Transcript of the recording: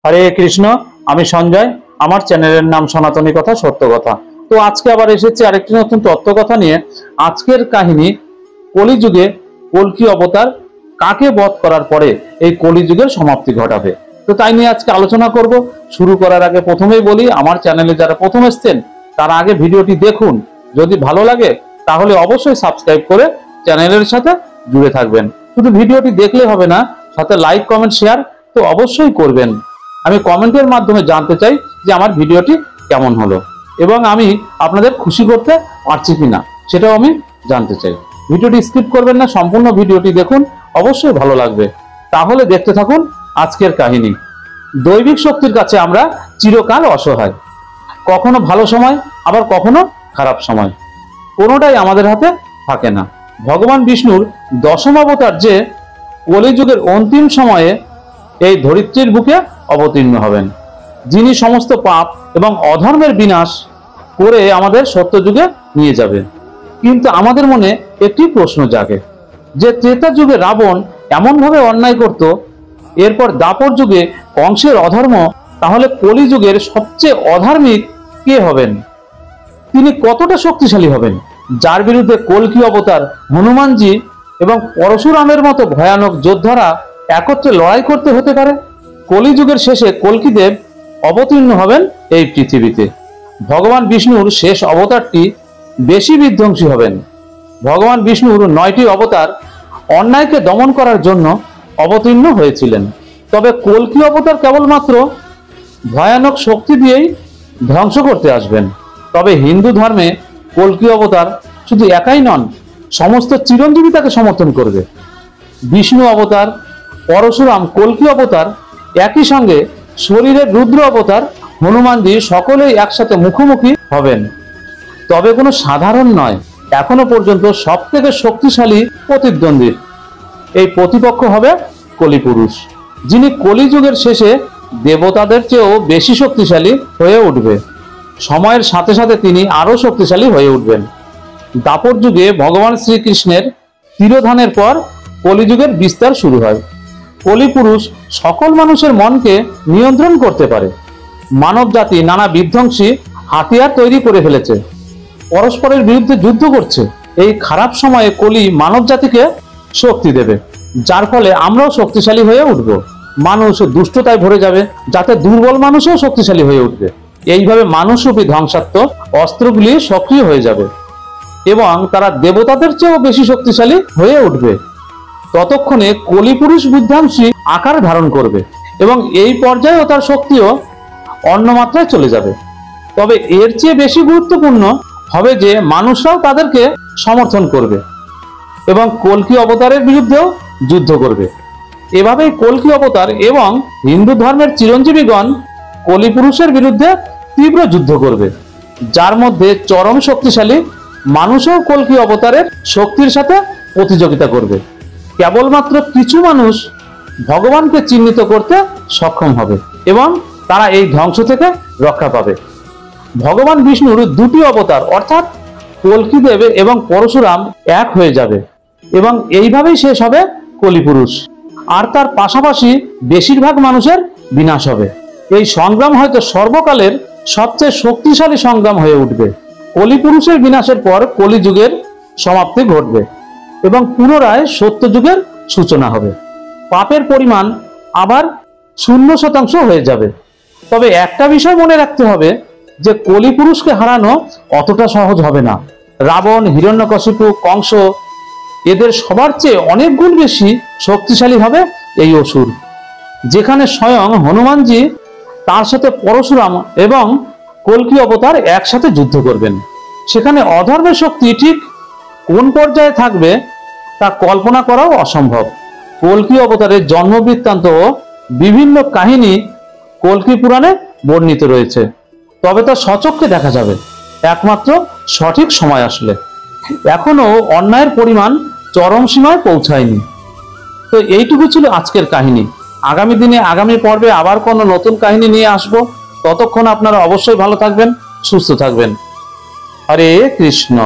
हरे कृष्ण আমি সঞ্জয় আমার চ্যানেলের নাম সনাতনী কথা সত্য কথা। তো আজকে আবার এসেছি আরেকটি নতুন তত্ত্ব কথা নিয়ে। আজকের কাহিনী কলিযুগে কল্কি অবতার কাকে বধ করার পরে এই কলিযুগের সমাপ্তি ঘটাবে। তো তাই নিয়ে আজকে আলোচনা করব। শুরু করার আগে প্রথমেই বলি, আমার চ্যানেলে যারা প্রথম এসেছেন তারা আগে ভিডিওটি দেখুন, যদি ভালো লাগে তাহলে অবশ্যই সাবস্ক্রাইব করে চ্যানেলের সাথে জুড়ে থাকবেন। শুধু ভিডিওটি দেখলে হবে না, সাথে লাইক কমেন্ট শেয়ার তো অবশ্যই করবেন। আমি কমেন্টের মাধ্যমে জানতে চাই যে আমার ভিডিওটি কেমন হলো এবং আমি আপনাদের খুশি করতে পারছি কিনা সেটাও আমি জানতে চাই। ভিডিওটি স্কিপ করবেন না, সম্পূর্ণ ভিডিওটি দেখুন, অবশ্যই ভালো লাগবে। তাহলে দেখতে থাকুন আজকের কাহিনী। দৈবিক শক্তির কাছে আমরা চিরকাল অসহায়, কখনো ভালো সময় আবার কখনো খারাপ সময়, কোনোটাই আমাদের হাতে থাকে না। ভগবান বিষ্ণুর দশম অবতার যে কলিযুগের অন্তিম সময়ে এই ধরিত্রীর বুকে অবতীর্ণ হবেন, যিনি সমস্ত পাপ এবং অধর্মের বিনাশ করে আমাদের সত্যযুগে নিয়ে যাবেন। কিন্তু আমাদের মনে একটি প্রশ্ন জাগে যে ত্রেতা যুগে রাবণ এমনভাবে অন্যায় করত, এরপর দাপর যুগে কংসের অধর্ম, তাহলে কলিযুগের সবচেয়ে অধার্মিক কে হবেন? তিনি কতটা শক্তিশালী হবেন যার বিরুদ্ধে কল্কি অবতার হনুমানজি এবং পরশুরামের মতো ভয়ানক যোদ্ধারা একত্রে লড়াই করতে হতে পারে? কলিযুগের শেষে কল্কিদেব অবতীর্ণ হবেন এই পৃথিবীতে। ভগবান বিষ্ণুর শেষ অবতারটি বেশি বিধ্বংসী হবেন। ভগবান বিষ্ণুর 9টি অবতার অন্যায়কে দমন করার জন্য অবতীর্ণ হয়েছিলেন, তবে কল্কি অবতার কেবলমাত্র ভয়ানক শক্তি দিয়েই ধ্বংস করতে আসবেন। তবে হিন্দু ধর্মে কল্কি অবতার শুধু একাই নন, সমস্ত চিরঞ্জীবী তাকে সমর্থন করবে। বিষ্ণু অবতার, পরশুরাম, কল্কি অবতার, একই সঙ্গে শরীরের রুদ্র অবতার হনুমানজি সকলেই একসাথে মুখোমুখি হবেন। তবে কোনো সাধারণ নয়, এখনো পর্যন্ত সব থেকে শক্তিশালী প্রতিদ্বন্দ্বী এই প্রতিপক্ষ হবে কলিপুরুষ, যিনি কলিযুগের শেষে দেবতাদের চেয়েও বেশি শক্তিশালী হয়ে উঠবে। সময়ের সাথে সাথে তিনি আরো শক্তিশালী হয়ে উঠবেন। দাপর যুগে ভগবান শ্রীকৃষ্ণের তিরোধানের পর কলিযুগের বিস্তার শুরু হয়। কলিপুরুষ সকল মানুষের মনকে নিয়ন্ত্রণ করতে পারে। মানব জাতি নানা বিধ্বংসী হাতিয়ার তৈরি করে ফেলেছে, পরস্পরের বিরুদ্ধে যুদ্ধ করছে। এই খারাপ সময়ে কলি মানব জাতিকে শক্তি দেবে, যার ফলে আমরাও শক্তিশালী হয়ে উঠব। মানুষ দুষ্টতায় ভরে যাবে, যাতে দুর্বল মানুষও শক্তিশালী হয়ে উঠবে। এইভাবে মানুষরূপী ধ্বংসাত্মক অস্ত্রগুলি সক্রিয় হয়ে যাবে এবং তারা দেবতাদের চেয়েও বেশি শক্তিশালী হয়ে উঠবে। ততক্ষণে কলিপুরুষ বিধ্বংসী আকার ধারণ করবে এবং এই পর্যায়েও তার শক্তিও অন্য মাত্রায় চলে যাবে। তবে এর চেয়ে বেশি গুরুত্বপূর্ণ হবে যে মানুষরাও তাদেরকে সমর্থন করবে এবং কল্কি অবতারের বিরুদ্ধেও যুদ্ধ করবে। এভাবেই কল্কি অবতার এবং হিন্দু ধর্মের চিরঞ্জীবীগণ কলিপুরুষের বিরুদ্ধে তীব্র যুদ্ধ করবে, যার মধ্যে চরম শক্তিশালী মানুষও কল্কি অবতারের শক্তির সাথে প্রতিযোগিতা করবে। কেবলমাত্র কিছু মানুষ ভগবানকে চিহ্নিত করতে সক্ষম হবে এবং তারা এই ধ্বংস থেকে রক্ষা পাবে। ভগবান বিষ্ণুর 2টি অবতার অর্থাৎ কল্কিদেব এবং পরশুরাম এক হয়ে যাবে এবং এইভাবেই শেষ হবে কলিপুরুষ, আর তার পাশাপাশি বেশিরভাগ মানুষের বিনাশ হবে। এই সংগ্রাম হয়তো সর্বকালের সবচেয়ে শক্তিশালী সংগ্রাম হয়ে উঠবে। কলিপুরুষের বিনাশের পর কলিযুগের সমাপ্তি ঘটবে এবং পুনরায় সত্যযুগের সূচনা হবে। পাপের পরিমাণ আবার 0% হয়ে যাবে। তবে একটা বিষয় মনে রাখতে হবে যে কলিপুরুষকে হারানো অতটা সহজ হবে না। রাবণ, হিরণ্যকশিপু, কংস, এদের সবার চেয়ে অনেক গুণ বেশি শক্তিশালী হবে এই অসুর। যেখানে স্বয়ং হনুমানজি, তার সাথে পরশুরাম এবং কল্কি অবতার একসাথে যুদ্ধ করবেন, সেখানে অধর্মের শক্তি ঠিক কোন পর্যায়ে থাকবে তা কল্পনা করাও অসম্ভব। কল্কি অবতারের জন্ম বৃত্তান্ত ও বিভিন্ন কাহিনী কল্কি পুরাণে বর্ণিত রয়েছে, তবে তা সচক্ষে দেখা যাবে একমাত্র সঠিক সময় আসলে। এখনো অন্যায়ের পরিমাণ চরম সীমায় পৌঁছায়নি। তো এইটুকু ছিল আজকের কাহিনী। আগামী দিনে আগামী পর্বে আবার কোনো নতুন কাহিনী নিয়ে আসব। ততক্ষণ আপনারা অবশ্যই ভালো থাকবেন, সুস্থ থাকবেন। হরে কৃষ্ণ।